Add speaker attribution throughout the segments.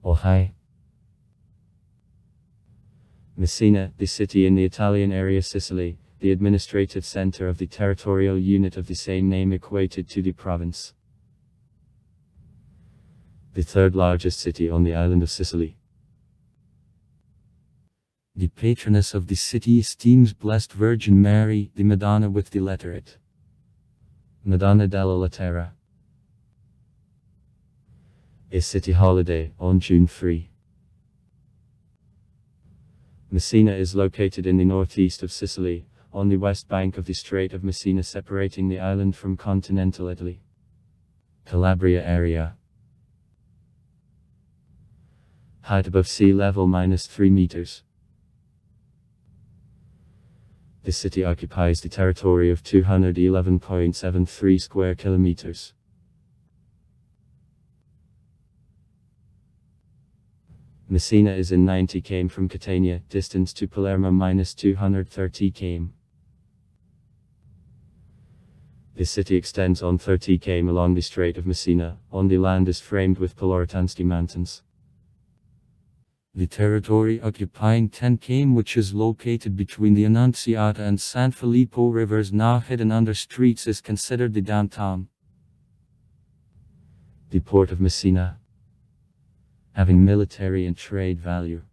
Speaker 1: or high. Messina, the city in the Italian area Sicily, the administrative center of the territorial unit of the same name equated to the province. The third largest city on the island of Sicily. The patroness of the city esteems Blessed Virgin Mary, the Madonna with the letter it. Madonna della Laterra. A city holiday on June 3. Messina is located in the northeast of Sicily, on the west bank of the Strait of Messina separating the island from continental Italy. Calabria area. Height above sea level -3 meters. The city occupies the territory of 211.73 square kilometers. Messina is in 90 km from Catania, distance to Palermo -230 km. The city extends on 30 km along the Strait of Messina, on the land is framed with Polorotansky Mountains. The territory occupying 10 km, which is located between the Annunziata and San Filippo rivers now hidden under streets, is considered the downtown. The port of Messina, having military and trade value,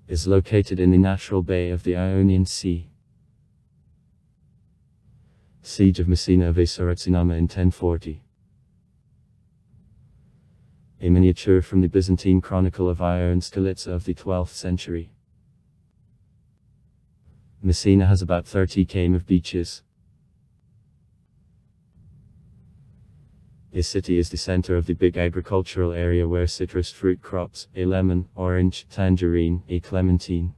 Speaker 1: is located in the natural bay of the Ionian Sea. Siege of Messina of Sarazinama in 1040. A miniature from the Byzantine Chronicle of Ion Skalitsa of the 12th century. Messina has about 30 km of beaches. The city is the center of the big agricultural area where citrus fruit crops, a lemon, orange, tangerine, a clementine,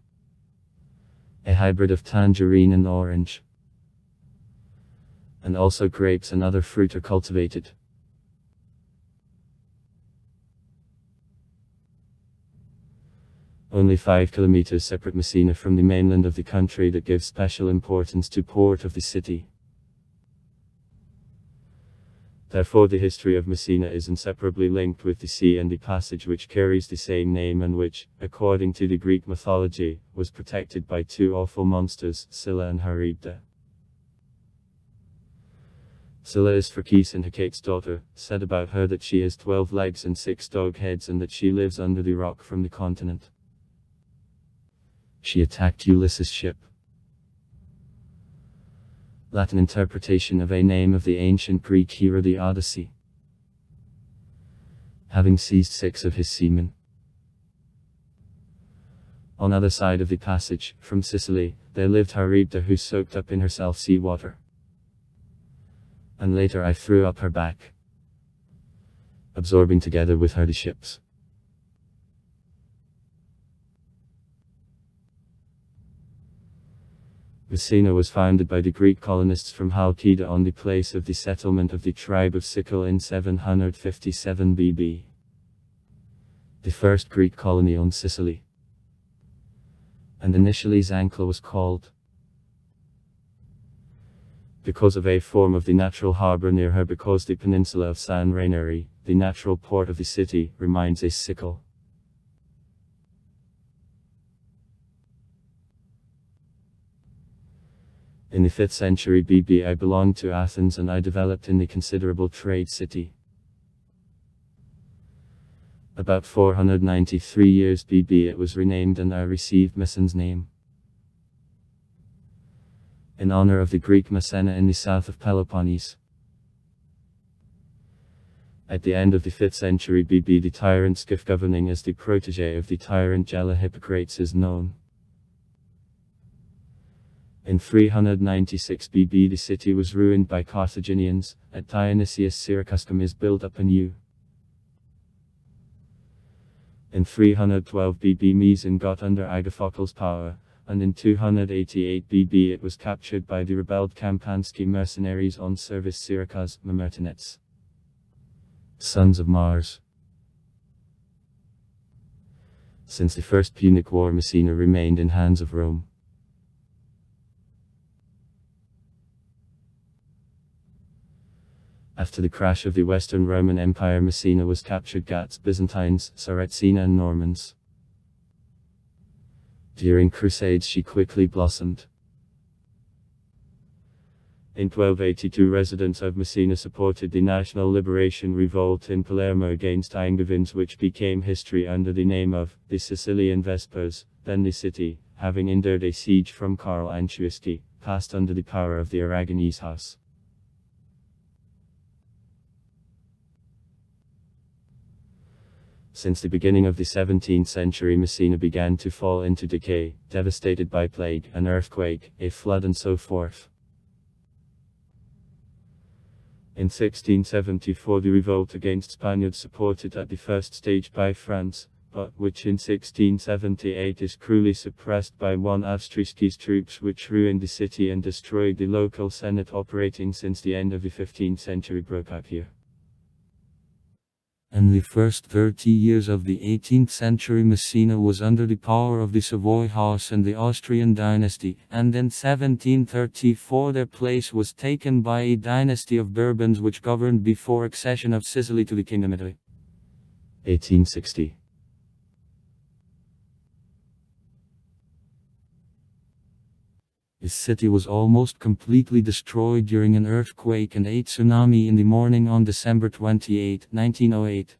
Speaker 1: a hybrid of tangerine and orange, and also grapes and other fruit are cultivated. Only 5 kilometers separate Messina from the mainland of the country, that gives special importance to port of the city. Therefore the history of Messina is inseparably linked with the sea and the passage which carries the same name and which, according to the Greek mythology, was protected by two awful monsters, Scylla and Charybde. Scylla is Phorcys and Hecate's daughter, said about her that she has 12 legs and 6 dog heads and that she lives under the rock from the continent. She attacked Ulysses' ship. Latin interpretation of a name of the ancient Greek hero the Odyssey. Having seized 6 of his seamen. On other side of the passage, from Sicily, there lived Charybde, who soaked up in herself sea water. And later I threw up her back, absorbing together with her the ships. Messina was founded by the Greek colonists from Chalkida on the place of the settlement of the tribe of Sicily in 757 BB. The first Greek colony on Sicily. And initially Zancla was called, because of a form of the natural harbor near her, because the peninsula of San Raineri, the natural port of the city, reminds a sickle. In the 5th century BB I belonged to Athens and I developed in the considerable trade city. About 493 years BB it was renamed and I received Messin's name, in honor of the Greek Messina in the south of Peloponnese. At the end of the 5th century BB the tyrant Scyth, governing as the protege of the tyrant Gela Hippocrates, is known. In 396 BB the city was ruined by Carthaginians, at Dionysius Syracuscum is built up anew. In 312 BB Meson got under Agathocles' power, and in 288 BB it was captured by the rebelled Kampansky mercenaries on service Syracuse, Mamertinets, sons of Mars. Since the First Punic War Messina remained in hands of Rome. After the crash of the Western Roman Empire, Messina was captured by Goths, Byzantines, Saracens and Normans. During Crusades she quickly blossomed. In 1282 residents of Messina supported the National Liberation Revolt in Palermo against Angevins, which became history under the name of the Sicilian Vespers. Then the city, having endured a siege from Karl Anchiuski, passed under the power of the Aragonese house. Since the beginning of the 17th century, Messina began to fall into decay, devastated by plague, an earthquake, a flood and so forth. In 1674 the revolt against Spaniards, supported at the first stage by France, but which in 1678 is cruelly suppressed by one Avstrijk's troops, which ruined the city and destroyed the local senate operating since the end of the 15th century, broke out here. In the first 30 years of the 18th century, Messina was under the power of the Savoy House and the Austrian dynasty, and in 1734 their place was taken by a dynasty of Bourbons which governed before accession of Sicily to the Kingdom of Italy. 1860. The city was almost completely destroyed during an earthquake and a tsunami in the morning on December 28, 1908.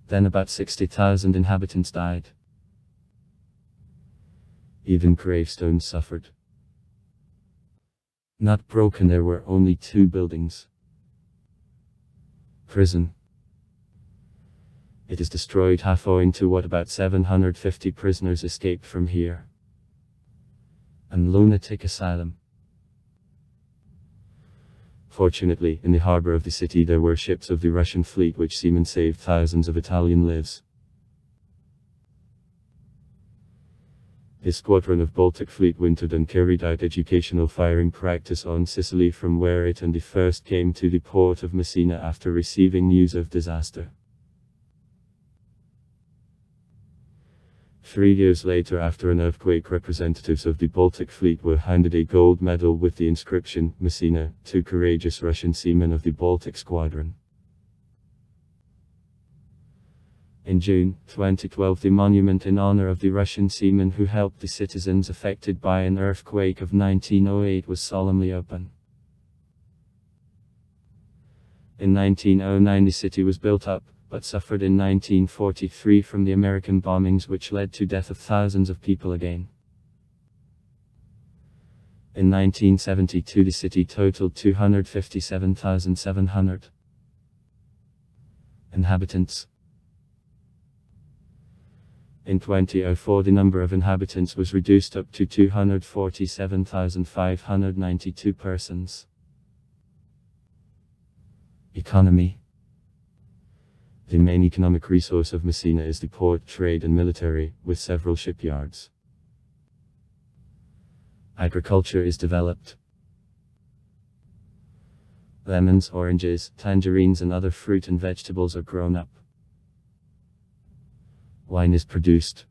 Speaker 1: Then about 60,000 inhabitants died. Even gravestones suffered. Not broken, there were only 2 buildings. Prison. It is destroyed, half owing to what about 750 prisoners escaped from here. And lunatic asylum. Fortunately, in the harbor of the city there were ships of the Russian fleet which seamen saved thousands of Italian lives. A squadron of Baltic fleet wintered and carried out educational firing practice on Sicily, from where it and the first came to the port of Messina after receiving news of disaster. 3 years later, after an earthquake, representatives of the Baltic fleet were handed a gold medal with the inscription, Messina, to courageous Russian seamen of the Baltic Squadron. In June 2012, the monument in honor of the Russian seamen who helped the citizens affected by an earthquake of 1908 was solemnly opened. In 1909 the city was built up, but suffered in 1943 from the American bombings, which led to death of thousands of people again. In 1972 the city totaled 257,700 inhabitants. In 2004 the number of inhabitants was reduced up to 247,592 persons. Economy. The main economic resource of Messina is the port, trade and military, with several shipyards. Agriculture is developed. Lemons, oranges, tangerines and other fruit and vegetables are grown up. Wine is produced.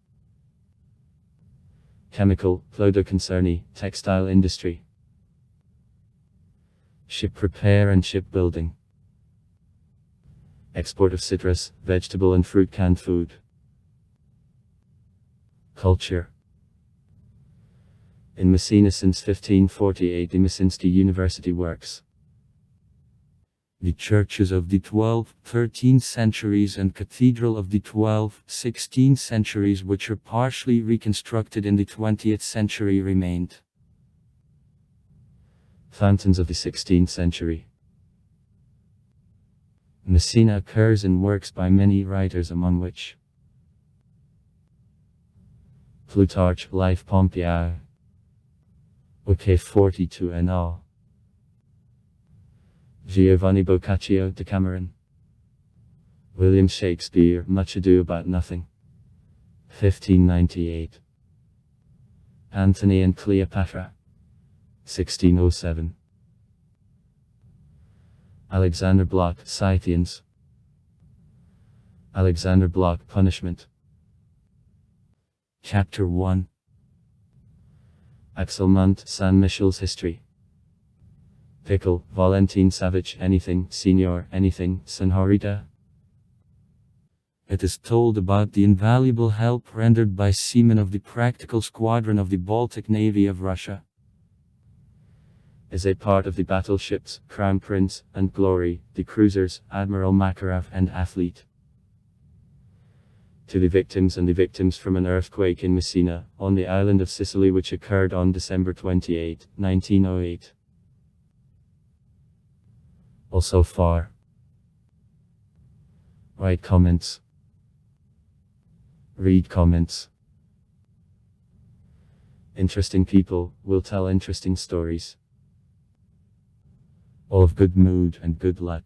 Speaker 1: Chemical, plodoconcerny, textile industry. Ship repair and shipbuilding. Export of citrus, vegetable and fruit, canned food. Culture. In Messina since 1548 the Messinski University works. The churches of the 12th, 13th centuries and cathedral of the 12th, 16th centuries, which are partially reconstructed in the 20th century, remained. Fountains of the 16th century. Messina occurs in works by many writers, among which Plutarch, Life Pompei, OK 42 and all. Giovanni Boccaccio, Decameron. William Shakespeare, Much Ado About Nothing. 1598. Antony and Cleopatra. 1607. Alexander Bloch, Scythians. Alexander Bloch, Punishment. Chapter 1. Axel Munt, San Michel's History. Pickle, Valentin Savic, anything, Signor, anything, Senorita. It is told about the invaluable help rendered by seamen of the practical squadron of the Baltic Navy of Russia. Is a part of the battleships, Crown Prince, and Glory, the cruisers, Admiral Makarov and Athlete. To the victims and the victims from an earthquake in Messina, on the island of Sicily, which occurred on December 28, 1908. Also far. Write comments. Read comments. Interesting people will tell interesting stories. All of good mood and good luck.